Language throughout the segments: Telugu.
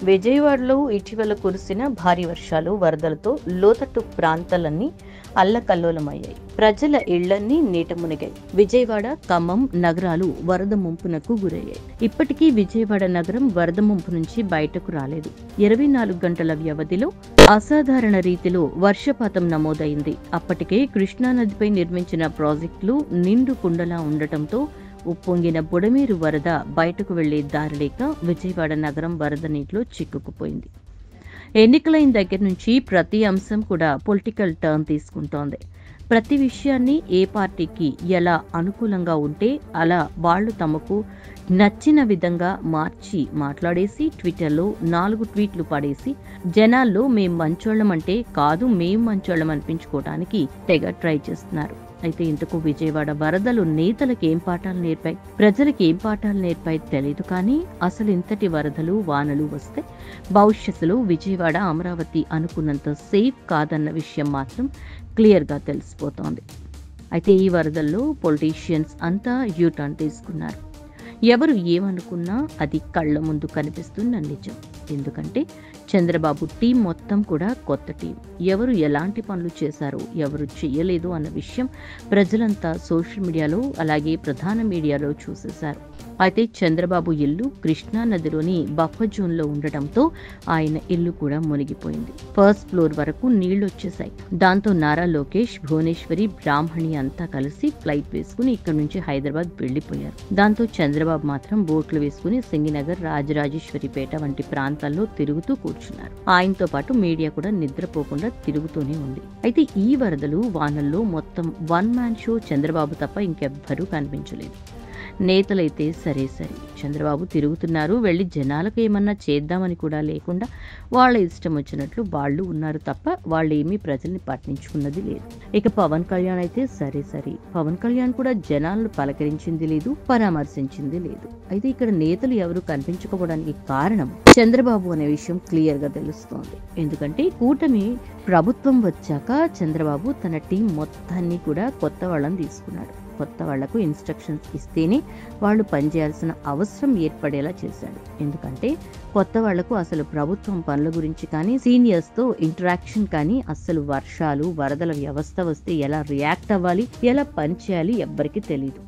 విజయవాడలో ఇటీవల కురిసిన భారీ వర్షాలు వరదలతో లోతట్టు ప్రాంతాలన్నీ అల్లకల్లోలమయ్యాయి. ప్రజల ఇళ్లన్నీ నీట మునిగాయి. విజయవాడ, ఖమ్మం నగరాలు వరద ముంపునకు గురయ్యాయి. ఇప్పటికీ విజయవాడ నగరం వరద ముంపు నుంచి బయటకు రాలేదు. 24 గంటల వ్యవధిలో అసాధారణ రీతిలో వర్షపాతం నమోదైంది. అప్పటికే కృష్ణానదిపై నిర్మించిన ప్రాజెక్టులు నిండు కుండలా ఉండటంతో ఉప్పొంగిన బుడమేరు వరద బయటకు వెళ్లే దారి లేక విజయవాడ నగరం వరద నీటిలో చిక్కుకుపోయింది. ఎన్నికలైన దగ్గర నుంచి ప్రతి అంశం కూడా పొలిటికల్ టర్న్ తీసుకుంటోంది. ప్రతి విషయాన్ని ఏ పార్టీకి ఎలా అనుకూలంగా ఉంటే అలా వాళ్ళు తమకు నచ్చిన విధంగా మార్చి మాట్లాడేసి ట్విట్టర్లో 4 ట్వీట్లు పడేసి జనాల్లో మేం మంచోళ్ళం అంటే కాదు మేం మంచోళ్ళం అనిపించుకోవడానికి తెగ ట్రై చేస్తున్నారు. అయితే ఇంతకు విజయవాడ వరదలు నేతలకు ఏం పాఠాలు నేర్పాయి, ప్రజలకు ఏం పాఠాలు నేర్పాయి తెలియదు. కానీ అసలు ఇంతటి వరదలు వానలు వస్తే భవిష్యత్తులో విజయవాడ అమరావతి అనుకున్నంత సేఫ్ కాదన్న విషయం మాత్రం క్లియర్గా తెలిసిపోతోంది. అయితే ఈ వరదల్లో పొలిటీషియన్స్ అంతా యూటర్న్ తీసుకున్నారు. ఎవరు ఏమనుకున్నా అది కళ్ళ ముందు కనిపిస్తున్న నిజం. ఎందుకంటే చంద్రబాబు టీం మొత్తం కూడా కొత్త టీం. ఎవరు ఎలాంటి పనులు చేశారో ఎవరు చేయలేదు అన్న విషయం ప్రజలంతా సోషల్ మీడియాలో అలాగే ప్రధాన మీడియాలో చూసేశారు. అయితే చంద్రబాబు ఇల్లు కృష్ణా నదిలోని బఫర్ జోన్లో ఉండటంతో ఆయన ఇల్లు కూడా మునిగిపోయింది. ఫస్ట్ ఫ్లోర్ వరకు నీళ్లు వచ్చేశాయి. దాంతో నారా లోకేష్, భువనేశ్వరి, బ్రాహ్మణి అంతా కలిసి ఫ్లైట్ వేసుకుని ఇక్కడి నుంచి హైదరాబాద్ వెళ్లిపోయారు. దాంతో చంద్రబాబు మాత్రం బోట్లు వేసుకుని సింగినగర్, రాజరాజేశ్వరిపేట వంటి ప్రాంతాల్లో తిరుగుతూ కూర్చున్నారు. ఆయనతో పాటు మీడియా కూడా నిద్రపోకుండా తిరుగుతూనే ఉంది. అయితే ఈ వరదలు వానల్లో మొత్తం వన్ మ్యాన్ షో చంద్రబాబు తప్ప ఇంకెవ్వరూ కనిపించలేదు. నేతలైతే సరే చంద్రబాబు తిరుగుతున్నారు, వెళ్ళి జనాలకు ఏమన్నా చేద్దామని కూడా లేకుండా వాళ్ళ ఇష్టం వచ్చినట్లు వాళ్ళు ఉన్నారు తప్ప వాళ్ళేమీ ప్రజల్ని పట్టించుకున్నది లేదు. ఇక పవన్ కళ్యాణ్ అయితే సరే పవన్ కళ్యాణ్ కూడా జనాలను పలకరించింది లేదు, పరామర్శించింది లేదు. అయితే ఇక్కడ నేతలు ఎవరు కనిపించకపోవడానికి కారణం చంద్రబాబు అనే విషయం క్లియర్ గా తెలుస్తోంది. ఎందుకంటే కూటమి ప్రభుత్వం వచ్చాక చంద్రబాబు తన టీం మొత్తాన్ని కూడా కొత్త వాళ్ళని తీసుకున్నాడు. కొత్త వాళ్లకు ఇన్స్ట్రక్షన్స్ ఇస్తేనే వాళ్ళు పనిచేయాల్సిన అవసరం ఏర్పడేలా చేశాడు. ఎందుకంటే కొత్త వాళ్లకు అసలు ప్రభుత్వం పనుల గురించి కానీ సీనియర్స్తో ఇంటరాక్షన్ కానీ అస్సలు వర్షాలు వరదల వ్యవస్థ వస్తే ఎలా రియాక్ట్ అవ్వాలి, ఎలా పనిచేయాలి ఎవ్వరికీ తెలియదు.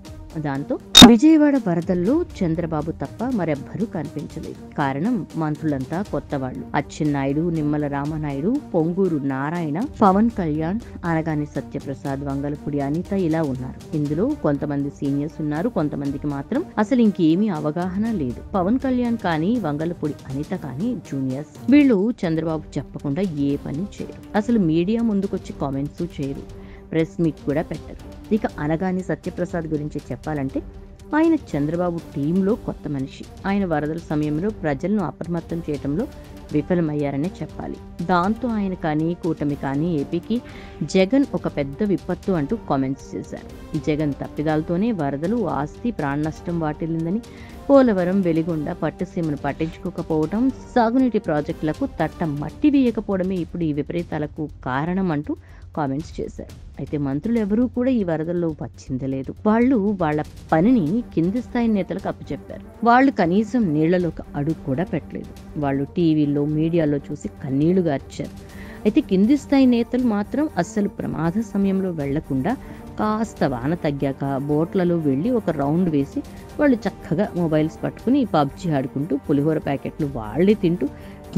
దాంతో విజయవాడ వరదల్లో చంద్రబాబు తప్ప మరెవ్వరూ కనిపించలేదు. కారణం మంత్రులంతా కొత్త వాళ్ళు. అచ్చెన్నాయుడు, నిమ్మల రామనాయుడు, పొంగూరు నారాయణ, పవన్ కళ్యాణ్, అనగాని సత్యప్రసాద్, వంగలపూడి అనిత ఇలా ఉన్నారు. ఇందులో కొంతమంది సీనియర్స్ ఉన్నారు, కొంతమందికి మాత్రం అసలు ఇంకేమీ అవగాహన లేదు. పవన్ కళ్యాణ్ కానీ వంగలపూడి అనిత కానీ జూనియర్స్. వీళ్ళు చంద్రబాబు చెప్పకుండా ఏ పని చేయరు. అసలు మీడియా ముందుకొచ్చి కామెంట్స్ చేయరు, ప్రెస్ మీట్ కూడా పెట్టరు. ఇక అనగాని సత్యప్రసాద్ గురించి చెప్పాలంటే ఆయన చంద్రబాబు టీంలో కొత్త మనిషి. ఆయన వరదల సమయంలో ప్రజలను అప్రమత్తం చేయడంలో విఫలమయ్యారనే చెప్పాలి. దాంతో ఆయన కానీ కూటమి కానీ ఏపీకి జగన్ ఒక పెద్ద విపత్తు అంటూ కామెంట్స్ చేశారు. జగన్ తప్పిదాలతోనే వరదలు, ఆస్తి, ప్రాణ నష్టం వాటిల్లిందని, పోలవరం, వెలిగొండ, పట్టుసీమను పట్టించుకోకపోవడం, సాగునీటి ప్రాజెక్టులకు తట్ట మట్టి వేయకపోవడమే ఇప్పుడు ఈ విపరీతాలకు కారణం అంటూ కామెంట్స్ చేశారు. అయితే మంత్రులు ఎవరూ కూడా ఈ వరదల్లో వచ్చింది లేదు. వాళ్ళు వాళ్ళ పనిని కింది స్థాయి నేతలకు అప్పచెప్పారు. వాళ్ళు కనీసం నీళ్లలోకి అడుగు కూడా పెట్టలేదు. వాళ్ళు టీవీల్లో మీడియాలో చూసి కన్నీళ్లు గార్చారు. అయితే కింది స్థాయి నేతలు మాత్రం అస్సలు ప్రమాద సమయంలో వెళ్లకుండా కాస్త వాన తగ్గాక బోట్లలో వెళ్ళి ఒక రౌండ్ వేసి వాళ్ళు చక్కగా మొబైల్స్ పట్టుకుని పబ్జీ ఆడుకుంటూ పులిహోర ప్యాకెట్లు వాళ్లే తింటూ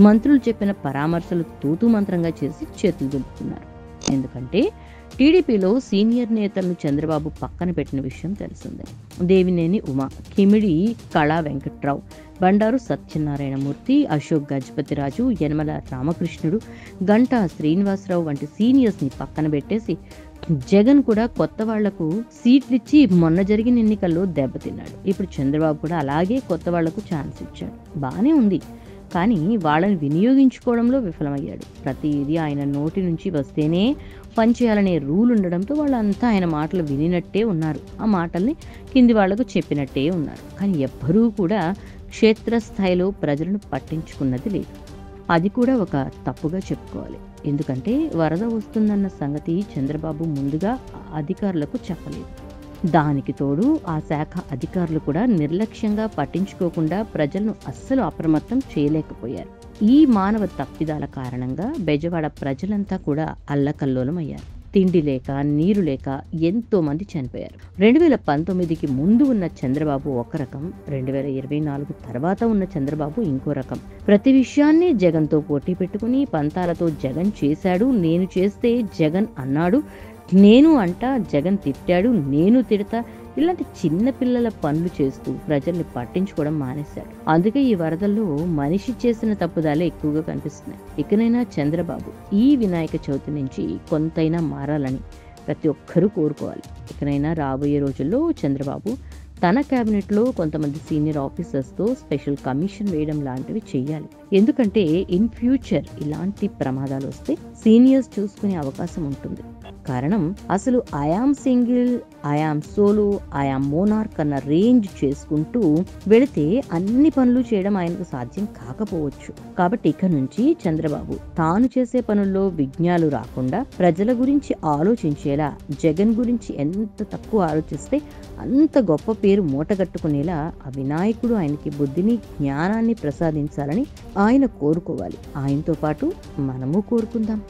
మంత్రులు చెప్పిన పరామర్శలు తూతూ మంత్రంగా చేసి చేతులు దులుపుకున్నారు. ఎందుకంటే టీడీపీలో సీనియర్ నేతలను చంద్రబాబు పక్కన పెట్టిన విషయం తెలిసిందే. దేవినేని ఉమా, కిమిడి కళా వెంకట్రావు, బండారు సత్యనారాయణమూర్తి, అశోక్ గజపతిరాజు, యనమల రామకృష్ణుడు, గంటా శ్రీనివాసరావు వంటి సీనియర్స్ని పక్కన పెట్టేసి జగన్ కూడా కొత్త వాళ్లకు సీట్లిచ్చి మొన్న జరిగిన ఎన్నికల్లో దెబ్బతిన్నాడు. ఇప్పుడు చంద్రబాబు కూడా అలాగే కొత్త వాళ్లకు ఛాన్స్ ఇచ్చాడు. బానే ఉంది, కానీ వాళ్ళని వినియోగించుకోవడంలో విఫలమయ్యాడు. ప్రతిదీ ఆయన నోటి నుంచి వస్తేనే పనిచేయాలనే రూల్ ఉండడంతో వాళ్ళంతా ఆయన మాటలు వినినట్టే ఉన్నారు. ఆ మాటల్ని కింది వాళ్లకు చెప్పినట్టే ఉన్నారు. కానీ ఎవ్వరూ కూడా క్షేత్రస్థాయిలో ప్రజలను పట్టించుకున్నది లేదు. అది కూడా ఒక తప్పుగా చెప్పుకోవాలి. ఎందుకంటే వరద వస్తుందన్న సంగతి చంద్రబాబు ముందుగా అధికారులకు చెప్పలేదు. దానికి తోడు ఆ శాఖ అధికారులు కూడా నిర్లక్ష్యంగా పట్టించుకోకుండా ప్రజలను అస్సలు అప్రమత్తం చేయలేకపోయారు. ఈ మానవ తప్పిదాల కారణంగా బెజవాడ ప్రజలంతా కూడా అల్లకల్లోలమయ్యారు. తిండి లేక, నీరు లేక ఎంతో మంది చనిపోయారు. 2019కి ముందు ఉన్న చంద్రబాబు ఒక రకం, 2024 తర్వాత ఉన్న చంద్రబాబు ఇంకో రకం. ప్రతి విషయాన్ని జగన్తో పోటీ పెట్టుకుని పంతాలతో జగన్ చేశాడు, నేను చేస్తే జగన్ అన్నాడు, నేను అంటా జగన్ తిట్టాడు, నేను తిడతా, ఇలాంటి చిన్న పిల్లల పనులు చేస్తూ ప్రజల్ని పట్టించుకోవడం మానేశాడు. అందుకే ఈ వరదల్లో మనిషి చేసిన తప్పుదాలే ఎక్కువగా కనిపిస్తున్నాయి. ఇకనైనా చంద్రబాబు ఈ వినాయక చవితి నుంచి కొంతైనా మారాలని ప్రతి ఒక్కరూ కోరుకోవాలి. ఇకనైనా రాబోయే రోజుల్లో చంద్రబాబు తన క్యాబినెట్లో కొంతమంది సీనియర్ ఆఫీసర్స్తో స్పెషల్ కమిషన్ వేయడం లాంటివి చేయాలి. ఎందుకంటే ఇన్ ఫ్యూచర్ ఇలాంటి ప్రమాదాలు వస్తే సీనియర్స్ చూసుకునే అవకాశం ఉంటుంది. కారణం అసలు I am single, I am solo, I am monarch అన్న రేంజ్ చేసుకుంటూ వెళితే అన్ని పనులు చేయడం ఆయనకు సాధ్యం కాకపోవచ్చు. కాబట్టి ఇక నుంచి చంద్రబాబు తాను చేసే పనుల్లో విఘ్నాలు రాకుండా ప్రజల గురించి ఆలోచించేలా, జగన్ గురించి ఎంత తక్కువ ఆలోచిస్తే అంత గొప్ప పేరు మూటగట్టుకునేలా ఆ వినాయకుడు ఆయనకి బుద్ధిని, జ్ఞానాన్ని ప్రసాదించాలని ఆయన కోరుకోవాలి. ఆయనతో పాటు మనము కోరుకుందాం.